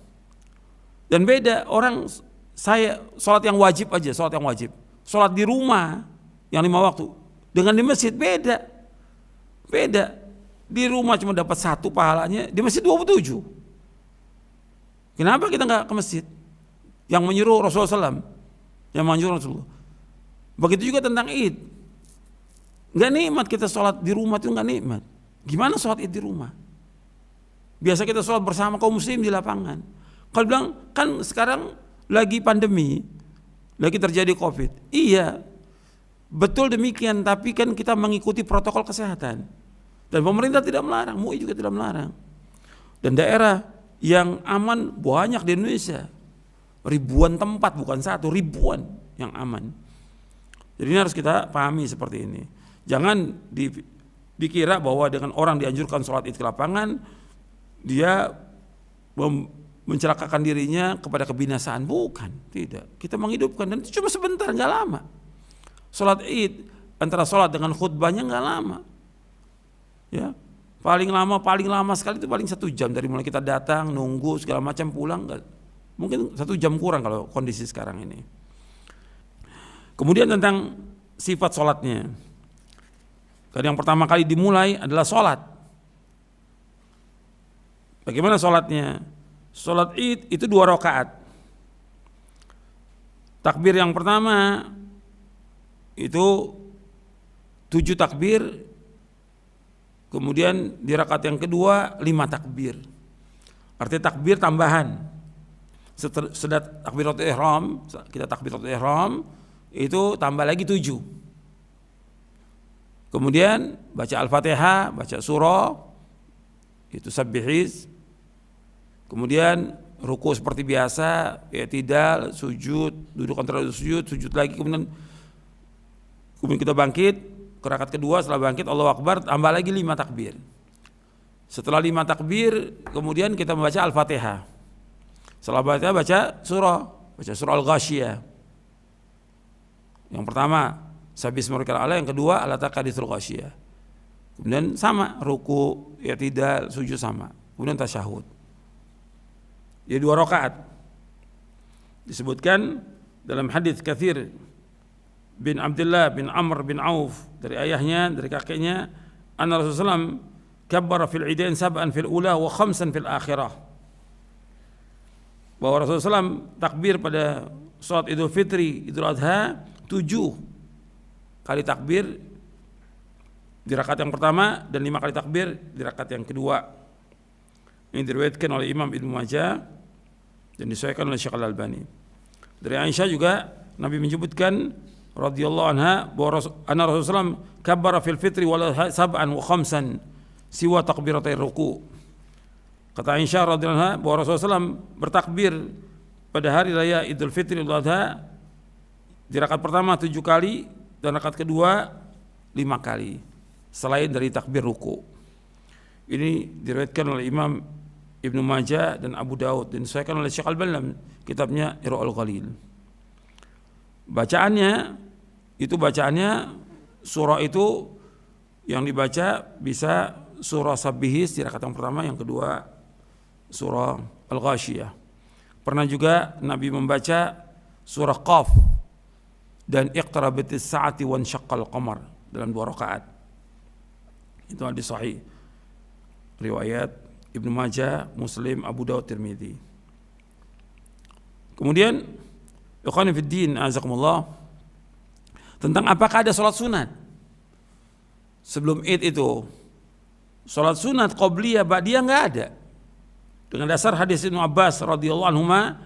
Dan beda orang, saya sholat yang wajib aja, sholat yang wajib, sholat di rumah yang 5 waktu dengan di masjid beda. Di rumah cuma dapat 1 pahalanya, di masjid 27. Kenapa kita nggak ke masjid? Yang menyuruh Rasulullah SAW, yang menyuruh Rasulullah. Begitu juga tentang Id. Nggak nikmat kita sholat di rumah, itu nggak nikmat. Gimana sholat Id di rumah? Biasa kita sholat bersama kaum muslim di lapangan. Kalau bilang kan sekarang lagi pandemi, lagi terjadi COVID. Iya, betul demikian. Tapi kan kita mengikuti protokol kesehatan. Dan pemerintah tidak melarang, MUI juga tidak melarang. Dan daerah yang aman banyak di Indonesia. Ribuan tempat, bukan 1, ribuan yang aman. Jadi ini harus kita pahami seperti ini. Jangan dikira bahwa dengan orang dianjurkan sholat Id ke lapangan, dia mencelakakan dirinya kepada kebinasaan. Bukan, tidak. Kita menghidupkan, dan itu cuma sebentar, nggak lama. Sholat Id antara sholat dengan khutbahnya nggak lama. Ya, paling lama sekali itu paling 1 jam dari mulai kita datang, nunggu segala macam, pulang mungkin 1 jam kurang kalau kondisi sekarang ini. Kemudian tentang sifat sholatnya. Tadi yang pertama kali dimulai adalah sholat. Bagaimana sholatnya? Sholat Id itu 2 rakaat. Takbir yang pertama itu 7 takbir, kemudian di rakaat yang kedua 5 takbir. Artinya takbir tambahan. Setelah takbiratul ihram, kita takbiratul ihram itu tambah lagi 7. Kemudian baca Al-Fatihah, baca surah, itu sabbihis. Kemudian ruku seperti biasa, i'tidal, sujud, duduk antara sujud lagi, kemudian kita bangkit ke rakaat kedua. Setelah bangkit Allahu Akbar, tambah lagi 5 takbir. Setelah 5 takbir, kemudian kita membaca Al-Fatihah. Setelah Al-Fatihah baca surah Al-Ghasyiyah. Yang pertama Sabbisma rabbikal a'la, yang kedua Alataka haditsul Ghasyiyah. Kemudian sama ruku, i'tidal, sujud sama. Kemudian tasyahud. Jadi 2 rakaat. Disebutkan dalam hadis Katsir bin Abdullah bin Amr bin Auf dari ayahnya, dari kakeknya, anna Rasulullah SAW kabbara fil idain 7 fil ula wa 5 fil akhirah. Bahwa Rasulullah SAW takbir pada salat Idul Fitri, Idul Adha 7 kali takbir di rakaat yang pertama dan 5 kali takbir di rakaat yang kedua. Ini diriwayatkan oleh Imam Ibnu Majah dan disahihkan oleh Syekh Al-Albani. Dari Aisyah juga Nabi menyebutkan radhiyallahu anha bahwa Rasulullah SAW kabbara fil fitri wala 7 wa 5 siwa takbiratai ruku. Kata Aisyah radhiyallahu anha bahwa Rasulullah SAW bertakbir pada hari raya Idul Fitri Idul Adha di rakaat pertama 7 kali dan rakaat kedua 5 kali selain dari takbir ruku. Ini diriwayatkan oleh Imam Ibnu Majah dan Abu Daud dan disahihkan oleh Syekh Al-Albani dalam kitabnya Irwaul Ghalil. Bacaannya surah itu yang dibaca bisa surah Sabbihis di rakaat yang pertama, yang kedua surah Al-Ghasyiyah. Pernah juga Nabi membaca surah Qaf dan iqtarabatis saati wan syaqqal qamar dalam 2 rakaat. Itu hadis sahih. Riwayat Ibnu Majah, Muslim, Abu Dawud, Tirmidzi. Kemudian ikhwan fiddin azakumullah, tentang apakah ada salat sunat sebelum Id itu. Salat sunat qabliyah ba'diyah enggak ada. Dengan dasar hadis Ibnu Abbas radhiyallahu anhuma,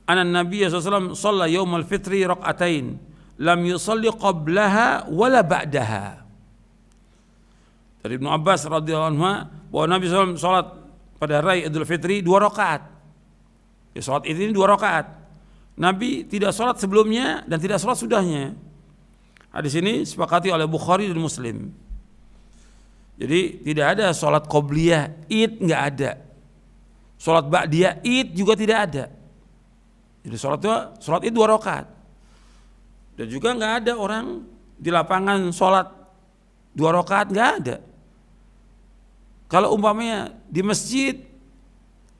anna Nabi sallallahu alaihi wasallam shalla yaumal fitri rakaatain lam yusalli qablaha wala ba'daha. Dari Ibnu Abbas radhiyallahu anhu bahwa Nabi SAW salat pada hari Idul Fitri 2 rakaat. Ya, salat ini 2 rakaat. Nabi tidak salat sebelumnya dan tidak salat sudahnya. Hadis ini disepakati oleh Bukhari dan Muslim. Jadi tidak ada salat qobliyah Id, enggak ada. Salat ba'diyah Id juga tidak ada. Jadi salat Id 2 rakaat. Dan juga enggak ada orang di lapangan salat 2 rakaat, enggak ada. Kalau umpamanya di masjid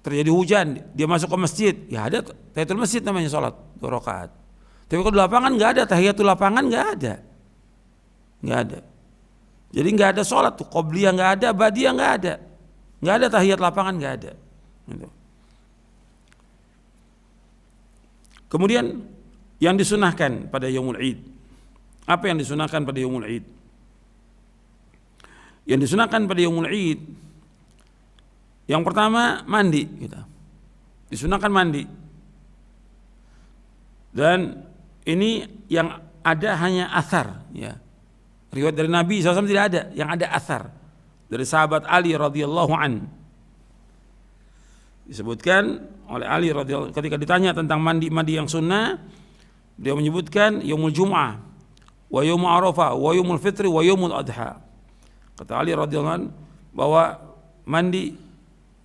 terjadi hujan, dia masuk ke masjid, ya ada tahiyatul masjid namanya salat 2 rakaat. Tapi kalau di lapangan enggak ada tahiyatul lapangan, enggak ada. Enggak ada. Jadi enggak ada salat tuh, qobliyah enggak ada, ba'diyah enggak ada. Enggak ada tahiyat lapangan, enggak ada. Gitu. Kemudian yang disunahkan pada Yaumul Id. Apa yang disunahkan pada Yaumul Id? Yang disunahkan pada Yaumul Id, yang pertama mandi kita. Disunahkan mandi. Dan ini yang ada hanya athar, ya. Riwayat dari Nabi SAW tidak ada, yang ada athar dari sahabat Ali radhiyallahu an. Disebutkan oleh Ali radhiyallahu ketika ditanya tentang mandi yang sunnah, dia menyebutkan yaumul Jum'ah, wa yaumul Arafah, wa yaumul Fitri, wa yaumul Adha. Kata Ali radhiyallahu anhu bahwa mandi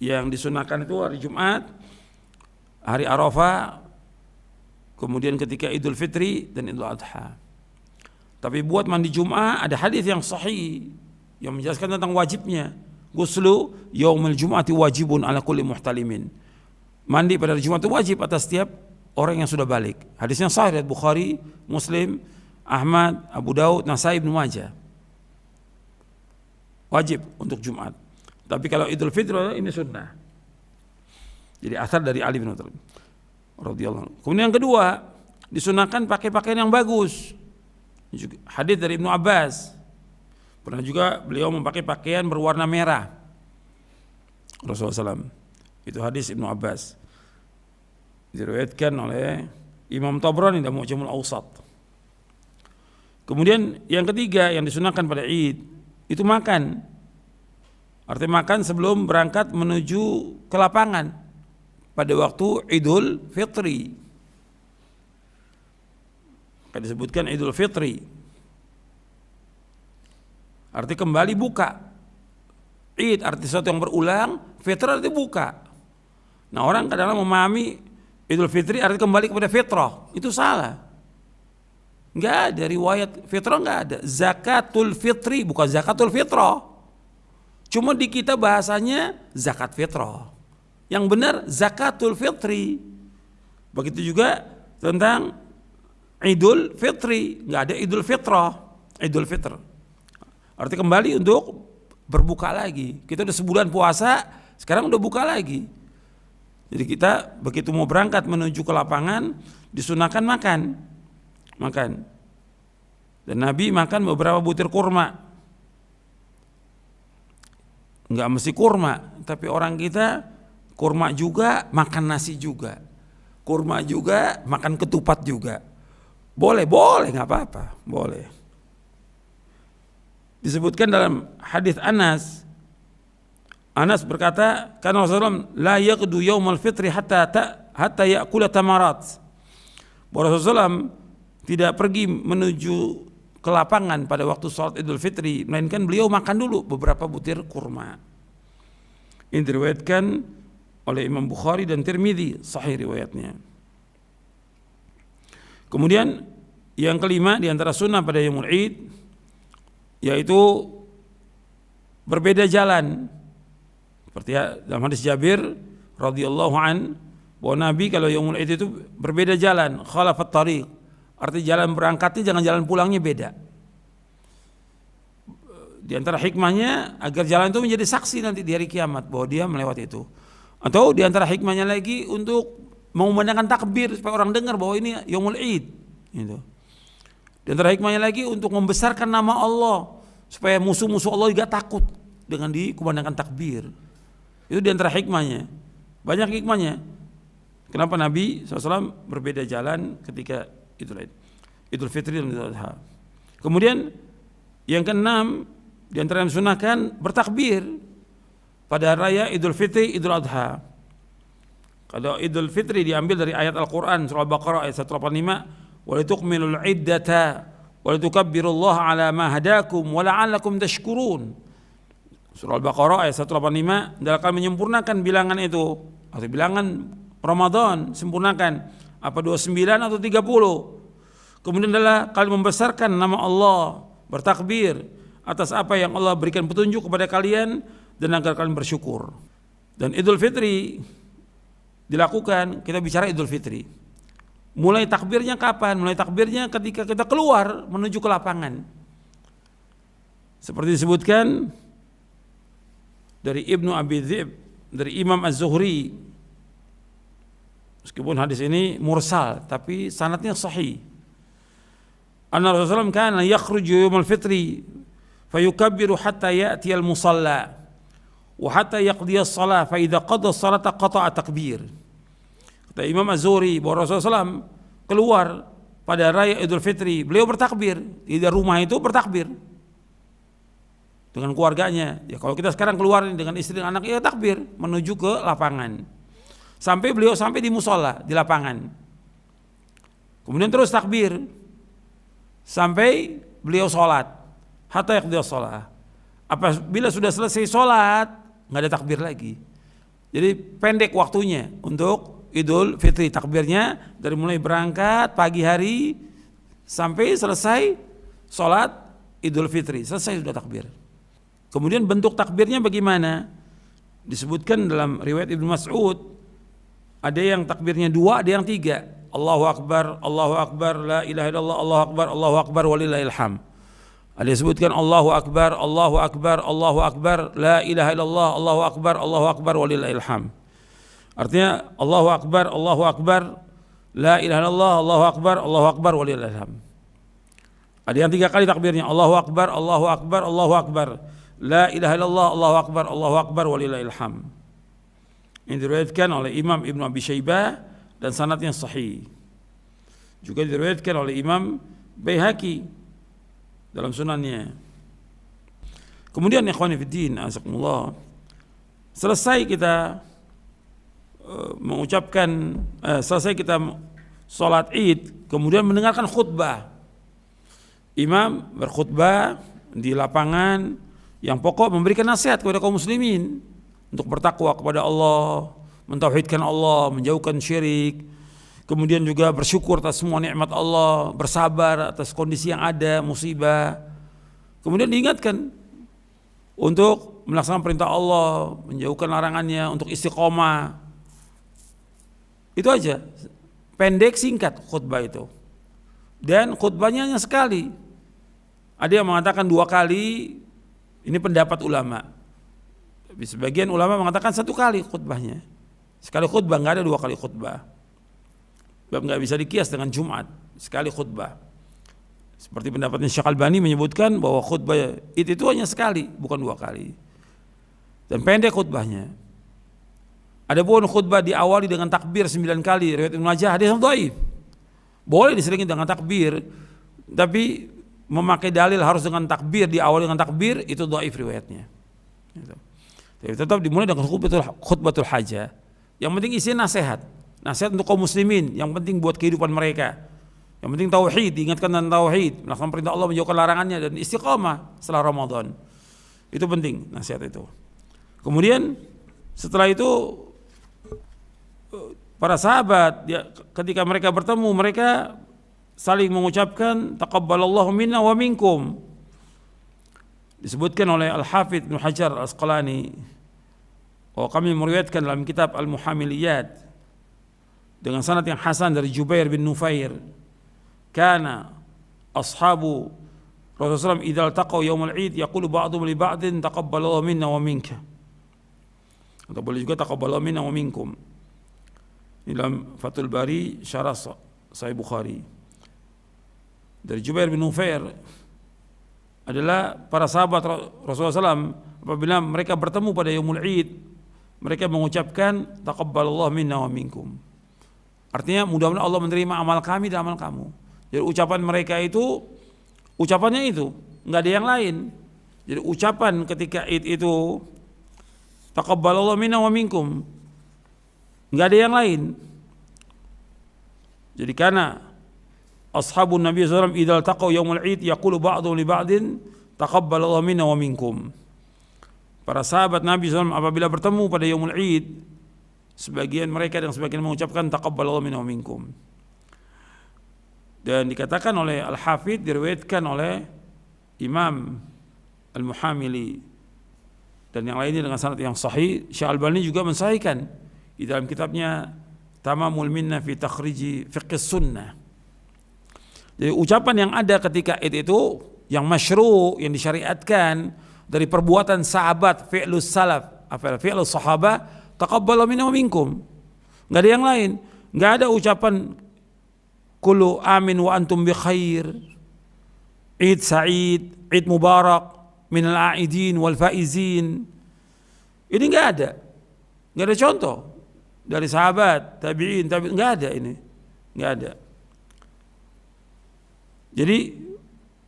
yang disunahkan itu hari Jumat, hari Arafah, kemudian ketika Idul Fitri dan Idul Adha. Tapi buat mandi Jumat ada hadis yang sahih yang menjelaskan tentang wajibnya. Ghuslu yaumil Jum'ati wajibun ala kulli muhtalimin. Mandi pada hari Jumat itu wajib atas setiap orang yang sudah balik. Hadisnya sahih dari Bukhari, Muslim, Ahmad, Abu Dawud, Nasai, Ibnu Majah. Wajib untuk Jumat. Tapi kalau Idul Fitri ini sunnah. Jadi asal dari Ali bin Abi Thalib radhiyallahu anhu. Kemudian yang kedua, disunahkan pakai pakaian yang bagus. Hadis dari Ibnu Abbas. Pernah juga beliau memakai pakaian berwarna merah. Rasulullah SAW. Itu hadis Ibnu Abbas. Diriwayatkan oleh Imam Tabrani dalam Mu'jamul Awsat. Kemudian yang ketiga yang disunahkan pada Id itu makan. Artinya makan sebelum berangkat menuju ke lapangan pada waktu Idul Fitri. Akan disebutkan Idul Fitri. Arti kembali buka. Id arti sesuatu yang berulang, Fitr arti buka. Nah, orang kadang-kadang memahami Idul Fitri arti kembali kepada fitrah. Itu salah. Enggak ada riwayat fitrah, enggak ada. Zakatul fitri bukan zakatul fitrah. Cuma di kita bahasanya zakat fitrah. Yang benar zakatul fitri. Begitu juga tentang Idul Fitri, enggak ada Idul Fitrah, Idul Fitr. Arti kembali untuk berbuka lagi. Kita udah sebulan puasa, sekarang udah buka lagi. Jadi kita begitu mau berangkat menuju ke lapangan, disunahkan makan. Dan Nabi makan beberapa butir kurma. Enggak mesti kurma, tapi orang kita kurma juga, makan nasi juga. Kurma juga, makan ketupat juga. Boleh, enggak apa-apa, boleh. Disebutkan dalam hadis Anas berkata, karena Rasulullah la yaqdu yaumal fitri hatta ya'kula tamarat. Rasulullah tidak pergi menuju ke lapangan pada waktu salat Idul Fitri, melainkan beliau makan dulu beberapa butir kurma. Ini diriwayatkan oleh Imam Bukhari dan Tirmidzi, sahih riwayatnya. Kemudian yang kelima di antara sunnah pada Yaumul Id yaitu berbeda jalan. Seperti dalam hadis Jabir radhiyallahu an, bahwa Nabi kalau Yaumul Id itu berbeda jalan, khalafat tariq. Artinya jalan berangkatnya jangan jalan pulangnya beda. Di antara hikmahnya agar jalan itu menjadi saksi nanti di hari kiamat bahwa dia melewati itu. Atau di antara hikmahnya lagi untuk mengumandangkan takbir supaya orang dengar bahwa ini Yaumul Id. Gitu. Di antara hikmahnya lagi untuk membesarkan nama Allah supaya musuh-musuh Allah juga takut dengan dikumandangkan takbir. Itu di antara hikmahnya. Banyak hikmahnya. Kenapa Nabi SAW berbeda jalan ketika Idul Fitri dan Idul Adha. Kemudian yang keenam, di antara yang disunahkan bertakbir pada raya Idul Fitri, Idul Adha. Kalau Idul Fitri diambil dari ayat Al-Quran surah Al-Baqarah ayat 185, walitukmilul iddata walitukabbirullaha ala ma hadakum wala'allakum tashkurun. Surah Al-Baqarah ayat 185, adalah kalian menyempurnakan bilangan itu atau bilangan Ramadan, sempurnakan apa 29 atau 30. Kemudian adalah kalian membesarkan nama Allah, bertakbir atas apa yang Allah berikan petunjuk kepada kalian dan agar kalian bersyukur. Dan Idul Fitri dilakukan, kita bicara Idul Fitri. Mulai takbirnya kapan? Mulai takbirnya ketika kita keluar menuju ke lapangan. Seperti disebutkan dari Ibnu Abi Dzib, dari Imam Az-Zuhri. Meskipun hadis ini mursal, tapi sanadnya sahih. Anna Rasulullah SAW kana yakhruju yaumul fitri fayukabbiru hatta ya'ti al-musalla wa hatta yaqdiya as-salah fa idza qada as-salata qata'a takbir. Kata Imam Az-Zuhri bahwa Rasulullah SAW keluar pada raya Idul Fitri, beliau bertakbir di rumah itu, bertakbir dengan keluarganya. Ya kalau kita sekarang keluar dengan istri dan anak, ya takbir menuju ke lapangan. Sampai beliau sampai di mushola, di lapangan. Kemudian terus takbir sampai beliau sholat. Hatta yaqdiya shalah. Apabila sudah selesai sholat, nggak ada takbir lagi. Jadi pendek waktunya untuk Idul Fitri, takbirnya dari mulai berangkat pagi hari sampai selesai sholat Idul Fitri, selesai sudah takbir. Kemudian bentuk takbirnya bagaimana? Disebutkan dalam riwayat Ibnu Mas'ud, ada yang takbirnya 2, ada yang 3. Allahu Akbar, la ilaha illallah, Allahu Akbar, walillahil hamd. Ada disebutkan Allahu Akbar, la ilaha illallah, Allahu Akbar, walillahil hamd. Artinya Allahu Akbar, la ilaha illallah, Allahu Akbar, walillahil hamd. Ada yang 3 kali takbirnya, Allahu Akbar, la ilaha illallah, Allahu Akbar, walillahil hamd. Ini diriwayatkan oleh Imam Ibnu Abi Syaibah dan sanadnya sahih. Juga diriwayatkan oleh Imam Baihaqi dalam sunannya. Kemudian ikhwani fiddin, azakumullah, selesai kita mengucapkan, selesai kita sholat Id, kemudian mendengarkan khutbah. Imam berkhutbah di lapangan yang pokok memberikan nasihat kepada kaum muslimin untuk bertakwa kepada Allah, mentauhidkan Allah, menjauhkan syirik, kemudian juga bersyukur atas semua nikmat Allah, bersabar atas kondisi yang ada, musibah. Kemudian diingatkan untuk melaksanakan perintah Allah, menjauhkan larangannya, untuk istiqomah. Itu aja, pendek singkat khutbah itu. Dan khutbahnya hanya sekali. Ada yang mengatakan 2 kali, ini pendapat ulama. Sebagian ulama mengatakan 1 kali khutbahnya. Sekali khutbah, nggak ada 2 kali khutbah. Sebab nggak bisa dikias dengan Jumat, sekali khutbah. Seperti pendapatnya Syekh Albani menyebutkan bahwa khutbah itu hanya sekali, bukan 2 kali. Dan pendek khutbahnya. Adapun khutbah diawali dengan takbir 9 kali, riwayat Ibnu Majah, hadis yang dhaif. Boleh diselingi dengan takbir, tapi memakai dalil harus dengan takbir, diawali dengan takbir, itu dhaif riwayatnya. Gitu. Tapi tetap dimulai dengan khutbatul hajah. Yang penting isinya nasihat untuk kaum muslimin, yang penting buat kehidupan mereka. Yang penting tauhid, diingatkan tentang tauhid, melaksanakan perintah Allah, menjauhkan larangannya, dan istiqamah setelah Ramadan. Itu penting nasihat itu. Kemudian setelah itu para sahabat ketika mereka bertemu, mereka saling mengucapkan taqabbalallahu minna wa minkum. Disebutkan oleh Al-Hafidz Ibnu Hajar Al-Asqalani, bahwa kami meriwayatkan dalam kitab Al-Muhamiliyat dengan sanad yang hasan dari Jubair bin Nufair, kana ashabu Rasulullah SAW idza taqaw yaumul id yaqulu ba'dhum li ba'din taqabbalallahu minna wa minka, atau boleh juga taqabbalallahu minna wa minkum. Dalam Fathul Bari syarah Sahih Bukhari dari Jubair bin Nufair adalah para sahabat Rasulullah SAW apabila mereka bertemu pada yaumul id, mereka mengucapkan taqabbalallahu minna wa minkum. Artinya mudah-mudahan Allah menerima amal kami dan amal kamu. Jadi ucapan mereka itu, ucapannya itu, nggak ada yang lain. Jadi ucapan ketika id itu taqabbalallahu minna wa minkum, nggak ada yang lain. Jadi karena ashabun Nabi SAW idza taqaw yaumul id yaqulu ba'dhum li ba'din taqabbalallahu minna wa minkum. Para sahabat Nabi SAW apabila bertemu pada yaumul id, sebagian mereka dan sebagian mengucapkan taqabbalallahu minna wa minkum. Dan dikatakan oleh Al-Hafidh, diriwayatkan oleh Imam Al-Muhamili dan yang lainnya dengan sanad yang sahih. Syekh Albani juga mensahihkan di dalam kitabnya Tamamul Minna fi Takhriji Fiqh Sunnah. Jadi ucapan yang ada ketika itu yang masyru', yang disyariatkan dari perbuatan sahabat, fi'lus salaf, fi'lus sahabah, taqabbalallahu minna wa minkum. Enggak ada yang lain. Enggak ada ucapan kullu amin wa antum bi khair, Id Sa'id, Id Mubarak, minal a'idin wal faizin. Ini enggak ada. Enggak ada contoh dari sahabat, tabi'in, enggak ada ini. Enggak ada. Jadi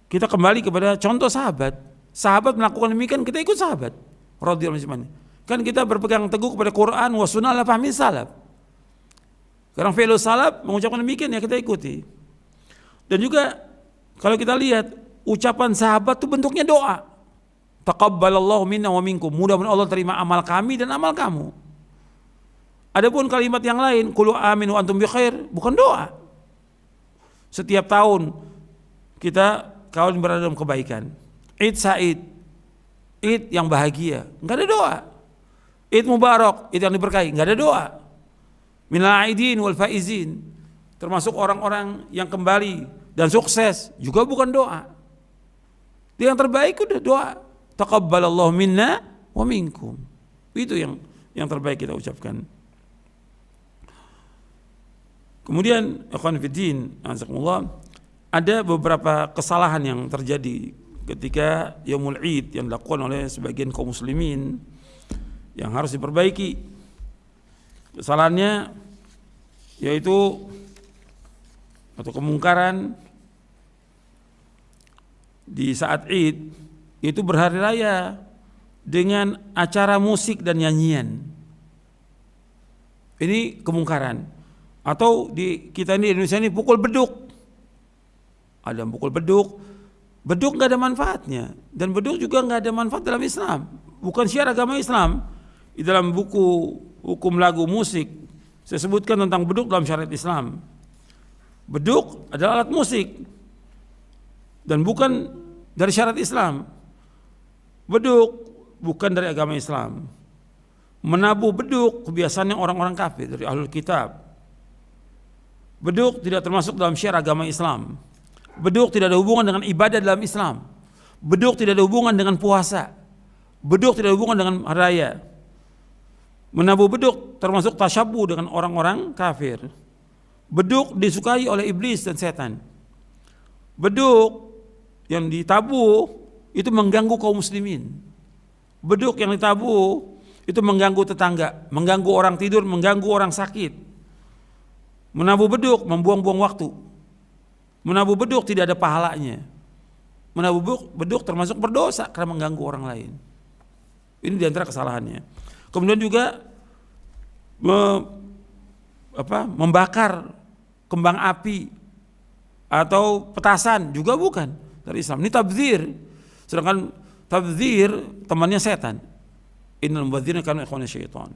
kita kembali kepada contoh sahabat. Sahabat melakukan demikian, kita ikut sahabat radhiyallahu anhu. Kan kita berpegang teguh kepada Quran wa sunnah ala fahmi salaf. Sekarang fi'lu salaf mengucapkan demikian, ya kita ikuti. Dan juga kalau kita lihat ucapan sahabat itu bentuknya doa. Taqabbalallahu minna wa minkum. Mudah-mudahan Allah terima amal kami dan amal kamu. Adapun kalimat yang lain, qulu amin wa antum bi khair, bukan doa. Setiap tahun kita kawin berada dalam kebaikan. Id Sa'id, Id yang bahagia, enggak ada doa. Id Mubarak, Id yang diberkahi, enggak ada doa. Minal aidin wal faizin, termasuk orang-orang yang kembali dan sukses, juga bukan doa. Yang terbaik udah doa. Taqabbalallahu minna wa minkum. Itu yang terbaik kita ucapkan. Kemudian ikhwan fiddin, azakumullah, ada beberapa kesalahan yang terjadi ketika Yaumul Id yang dilakukan oleh sebagian kaum muslimin yang harus diperbaiki. Kesalahannya yaitu atau kemungkaran di saat Id itu berhari raya dengan acara musik dan nyanyian. Ini kemungkaran. Atau di kita ini di Indonesia ini pukul beduk. Ada yang pukul beduk. Beduk nggak ada manfaatnya, dan beduk juga nggak ada manfaat dalam Islam. Bukan syiar agama Islam. Di dalam buku hukum lagu musik saya sebutkan tentang beduk dalam syariat Islam. Beduk adalah alat musik dan bukan dari syariat Islam. Beduk bukan dari agama Islam. Menabuh beduk kebiasaannya orang-orang kafir dari ahlul kitab. Beduk tidak termasuk dalam syiar agama Islam. Beduk tidak ada hubungan dengan ibadah dalam Islam. Beduk tidak ada hubungan dengan puasa. Beduk tidak ada hubungan dengan hari raya. Menabuh beduk termasuk tasyabuh dengan orang-orang kafir. Beduk disukai oleh iblis dan setan. Beduk yang ditabuh itu mengganggu kaum muslimin. Beduk yang ditabuh itu mengganggu tetangga, mengganggu orang tidur, mengganggu orang sakit. Menabuh beduk membuang-buang waktu. Menabuh beduk tidak ada pahalanya. Menabuh beduk termasuk berdosa karena mengganggu orang lain. Ini diantara kesalahannya. Kemudian juga membakar kembang api atau petasan juga bukan dari Islam. Ini tabdzir. Sedangkan tabdzir temannya setan. Innal mubadzirina kanu ikhwana syaitan.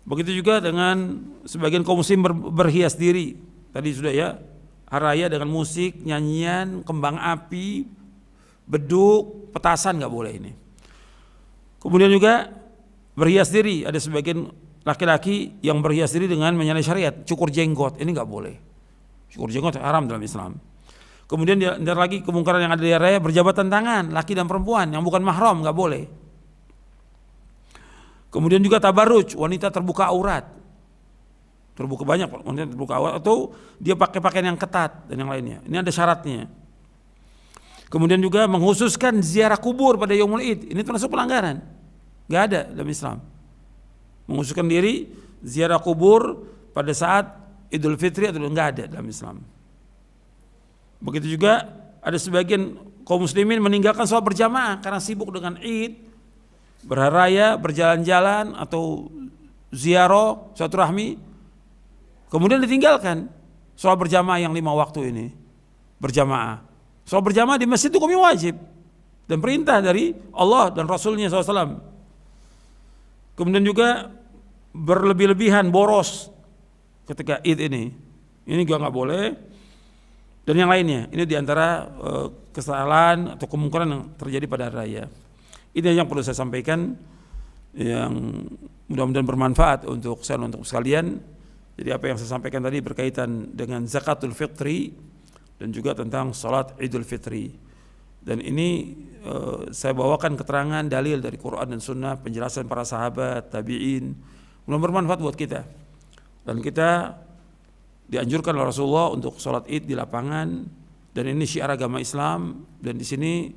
Begitu juga dengan sebagian kaum muslim berhias diri. Tadi sudah ya. Hari raya dengan musik, nyanyian, kembang api, beduk, petasan nggak boleh ini. Kemudian juga berhias diri. Ada sebagian laki-laki yang berhias diri dengan menyalahi syariat, cukur jenggot, ini nggak boleh. Cukur jenggot haram dalam Islam. Kemudian ada lagi kemungkaran yang ada di raya, berjabatan tangan, laki dan perempuan yang bukan mahram, nggak boleh. Kemudian juga tabarruj, wanita terbuka aurat, terbuka banyak wanita terbuka aurat, atau dia pakai pakaian yang ketat dan yang lainnya. Ini ada syaratnya. Kemudian juga menghususkan ziarah kubur pada Yaumul Id, ini termasuk pelanggaran, nggak ada dalam Islam. Menghususkan diri ziarah kubur pada saat Idul Fitri atau nggak ada dalam Islam. Begitu juga ada sebagian kaum muslimin meninggalkan sholat berjamaah karena sibuk dengan Id, berhari raya, berjalan-jalan atau ziarah, silaturahmi, kemudian ditinggalkan sholat berjamaah yang 5 waktu ini berjamaah. Sholat berjamaah di masjid itu hukumnya wajib dan perintah dari Allah dan Rasulnya SAW. Kemudian juga berlebih-lebihan, boros ketika Id ini juga nggak boleh. Dan yang lainnya, ini diantara kesalahan atau kemungkaran yang terjadi pada hari raya. Ini yang perlu saya sampaikan, yang mudah-mudahan bermanfaat untuk saya untuk sekalian. Jadi apa yang saya sampaikan tadi berkaitan dengan zakatul fitri dan juga tentang salat Idul Fitri. Dan ini saya bawakan keterangan dalil dari Quran dan Sunnah, penjelasan para sahabat, tabi'in, mudah bermanfaat buat kita. Dan kita dianjurkan oleh Rasulullah untuk sholat Id di lapangan, dan ini syiar agama Islam, dan di sini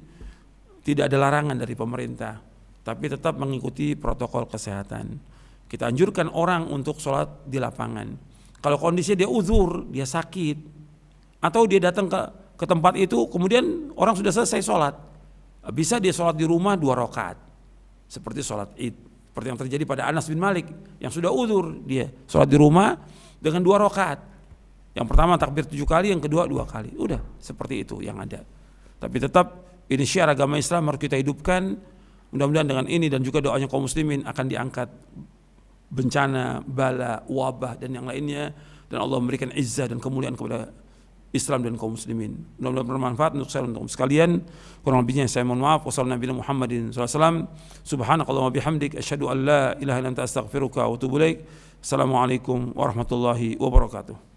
tidak ada larangan dari pemerintah, tapi tetap mengikuti protokol kesehatan. Kita anjurkan orang untuk sholat di lapangan. Kalau kondisinya dia uzur, dia sakit, atau dia datang ke tempat itu, kemudian orang sudah selesai sholat, bisa dia sholat di rumah 2 rakaat, seperti sholat Id, seperti yang terjadi pada Anas bin Malik yang sudah uzur, dia sholat di rumah dengan 2 rakaat. Yang pertama takbir 7 kali, yang kedua 2 kali. Udah, seperti itu yang ada. Tapi tetap ini syiar agama Islam harus kita hidupkan. Mudah-mudahan dengan ini dan juga doanya kaum muslimin akan diangkat bencana, bala, wabah dan yang lainnya, dan Allah memberikan izzah dan kemuliaan kepada Islam dan kaum muslimin. Mudah-mudahan bermanfaat untuk saya untuk sekalian. Kurang lebihnya saya mohon maaf. Wassalamualaikum warahmatullahi wabarakatuh. Subhanakallahumma bihamdik asyhadu an la ilaha illa anta astaghfiruka wa atubu ilaik. Assalamualaikum warahmatullahi wabarakatuh.